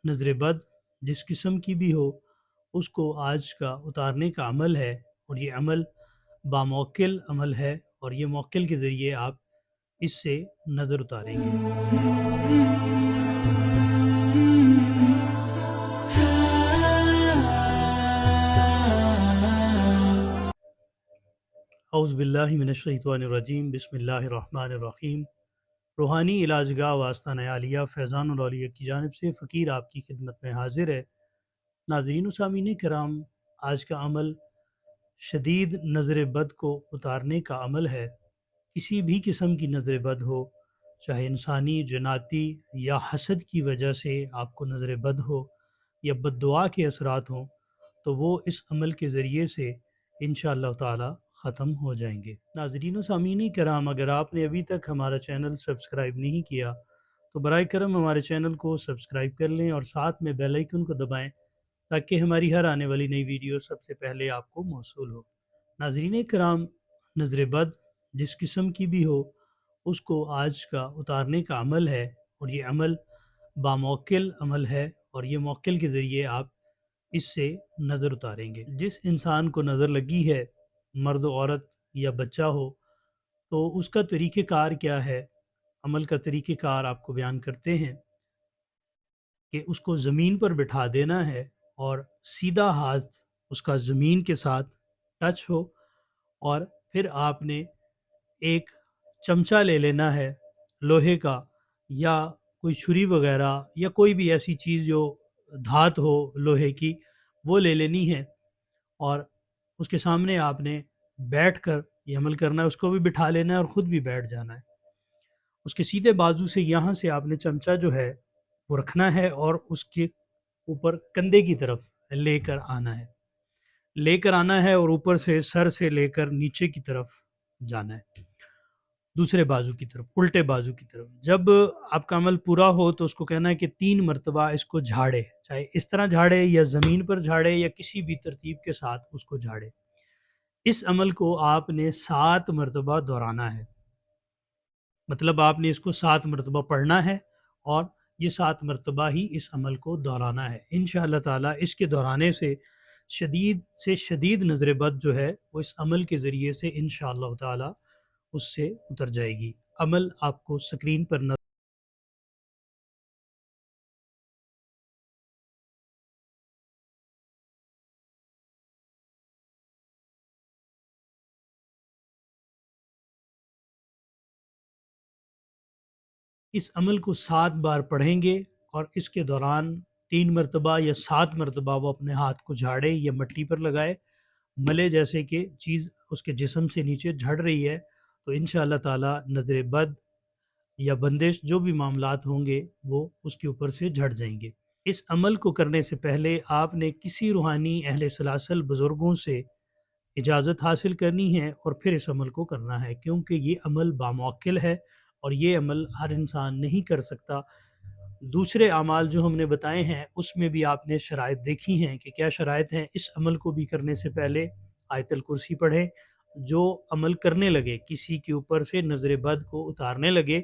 نظر بد جس قسم کی بھی ہو اس کو آج کا اتارنے کا عمل ہے، اور یہ عمل باموکل عمل ہے، اور یہ موکل کے ذریعے آپ اس سے نظر اتاریں گے۔ اعوذ باللہ من الشیطان الرجیم، بسم اللہ الرحمن الرحیم۔ روحانی علاج گاہ واسطہ عالیہ فیضان الاولیاء کی جانب سے فقیر آپ کی خدمت میں حاضر ہے۔ ناظرین و سامعین کرام، آج کا عمل شدید نظر بد کو اتارنے کا عمل ہے۔ کسی بھی قسم کی نظر بد ہو، چاہے انسانی، جناتی یا حسد کی وجہ سے آپ کو نظر بد ہو یا بد دعا کے اثرات ہوں، تو وہ اس عمل کے ذریعے سے انشاءاللہ تعالی ختم ہو جائیں گے۔ ناظرین و سامعین کرام، اگر آپ نے ابھی تک ہمارا چینل سبسکرائب نہیں کیا تو برائے کرم ہمارے چینل کو سبسکرائب کر لیں اور ساتھ میں بیل آئیکن کو دبائیں تاکہ ہماری ہر آنے والی نئی ویڈیو سب سے پہلے آپ کو موصول ہو۔ ناظرین کرام، نظر بد جس قسم کی بھی ہو اس کو آج کا اتارنے کا عمل ہے، اور یہ عمل باموکل عمل ہے، اور یہ موکل کے ذریعے آپ اس سے نظر اتاریں گے۔ جس انسان کو نظر لگی ہے، مرد و عورت یا بچہ ہو، تو اس کا طریقہ کار کیا ہے؟ عمل کا طریقہ کار آپ کو بیان کرتے ہیں کہ اس کو زمین پر بٹھا دینا ہے اور سیدھا ہاتھ اس کا زمین کے ساتھ ٹچ ہو، اور پھر آپ نے ایک چمچہ لے لینا ہے لوہے کا، یا کوئی چھری وغیرہ یا کوئی بھی ایسی چیز جو دھات ہو لوہے کی، وہ لے لینی ہے، اور اس کے سامنے آپ نے بیٹھ کر یہ عمل کرنا ہے۔ اس کو بھی بٹھا لینا ہے اور خود بھی بیٹھ جانا ہے۔ اس کے سیدھے بازو سے یہاں سے آپ نے چمچہ جو ہے وہ رکھنا ہے اور اس کے اوپر کندھے کی طرف لے کر آنا ہے اور اوپر سے سر سے لے کر نیچے کی طرف جانا ہے، دوسرے بازو کی طرف، الٹے بازو کی طرف۔ جب آپ کا عمل پورا ہو تو اس کو کہنا ہے کہ 3 مرتبہ اس کو جھاڑے، چاہے اس طرح جھاڑے یا زمین پر جھاڑے یا کسی بھی ترتیب کے ساتھ اس کو جھاڑے۔ اس عمل کو آپ نے 7 مرتبہ دہرانا ہے، مطلب آپ نے اس کو 7 مرتبہ پڑھنا ہے اور یہ 7 مرتبہ ہی اس عمل کو دہرانا ہے۔ انشاءاللہ تعالی اس کے دہرانے سے شدید سے شدید نظر بد جو ہے وہ اس عمل کے ذریعے سے انشاءاللہ تعالی اس سے اتر جائے گی۔ عمل آپ کو سکرین پر نظر اس عمل کو 7 بار پڑھیں گے، اور اس کے دوران 3 مرتبہ یا 7 مرتبہ وہ اپنے ہاتھ کو جھاڑے یا مٹی پر لگائے، ملے جیسے کہ چیز اس کے جسم سے نیچے جھڑ رہی ہے، تو انشاءاللہ تعالی نظر بد یا بندش جو بھی معاملات ہوں گے وہ اس کے اوپر سے جھڑ جائیں گے۔ اس عمل کو کرنے سے پہلے آپ نے کسی روحانی اہل سلاسل بزرگوں سے اجازت حاصل کرنی ہے اور پھر اس عمل کو کرنا ہے، کیونکہ یہ عمل باموکل ہے اور یہ عمل ہر انسان نہیں کر سکتا۔ دوسرے اعمال جو ہم نے بتائے ہیں اس میں بھی آپ نے شرائط دیکھی ہیں کہ کیا شرائط ہیں۔ اس عمل کو بھی کرنے سے پہلے آیت الکرسی پڑھے۔ جو عمل کرنے لگے، کسی کے اوپر سے نظر بد کو اتارنے لگے،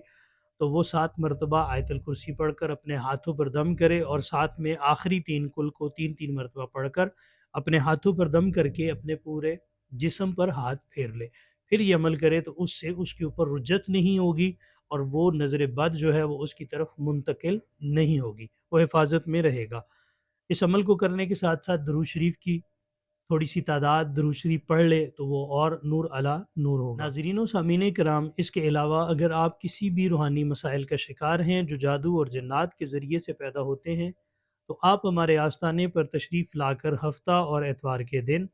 تو وہ 7 مرتبہ آیت الکرسی پڑھ کر اپنے ہاتھوں پر دم کرے، اور ساتھ میں آخری 3 کل کو 3 مرتبہ پڑھ کر اپنے ہاتھوں پر دم کر کے اپنے پورے جسم پر ہاتھ پھیر لے۔ پھر یہ عمل کرے تو اس سے اس کے اوپر رجت نہیں ہوگی، اور وہ نظر بد جو ہے وہ اس کی طرف منتقل نہیں ہوگی، وہ حفاظت میں رہے گا۔ اس عمل کو کرنے کے ساتھ ساتھ درود شریف کی تھوڑی سی تعداد درود شریف پڑھ لے تو وہ اور نور علی نور ہوگا۔ ناظرین و سامعین کرام، اس کے علاوہ اگر آپ کسی بھی روحانی مسائل کا شکار ہیں جو جادو اور جنات کے ذریعے سے پیدا ہوتے ہیں، تو آپ ہمارے آستانے پر تشریف لا کر ہفتہ اور اتوار کے دن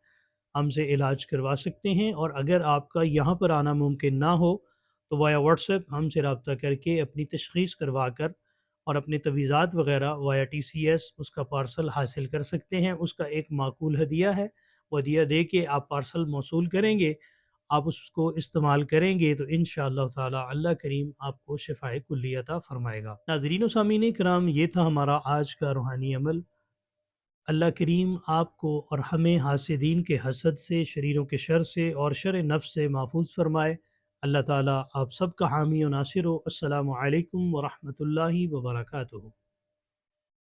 ہم سے علاج کروا سکتے ہیں، اور اگر آپ کا یہاں پر آنا ممکن نہ ہو تو وایا واٹس ایپ ہم سے رابطہ کر کے اپنی تشخیص کروا کر اور اپنے تجویزات وغیرہ وایا ٹی سی ایس اس کا پارسل حاصل کر سکتے ہیں۔ اس کا ایک معقول ہدیہ ہے، وہ ہدیہ دے کے آپ پارسل موصول کریں گے، آپ اس کو استعمال کریں گے تو انشاءاللہ تعالی اللہ کریم آپ کو شفاء کلی عطا فرمائے گا۔ ناظرین و سامعین کرام، یہ تھا ہمارا آج کا روحانی عمل۔ اللہ کریم آپ کو اور ہمیں حاسدین کے حسد سے، شریروں کے شر سے اور شر نفس سے محفوظ فرمائے۔ اللہ تعالیٰ آپ سب کا حامی و ناصر ہو۔ السلام علیکم ورحمۃ اللہ وبرکاتہ۔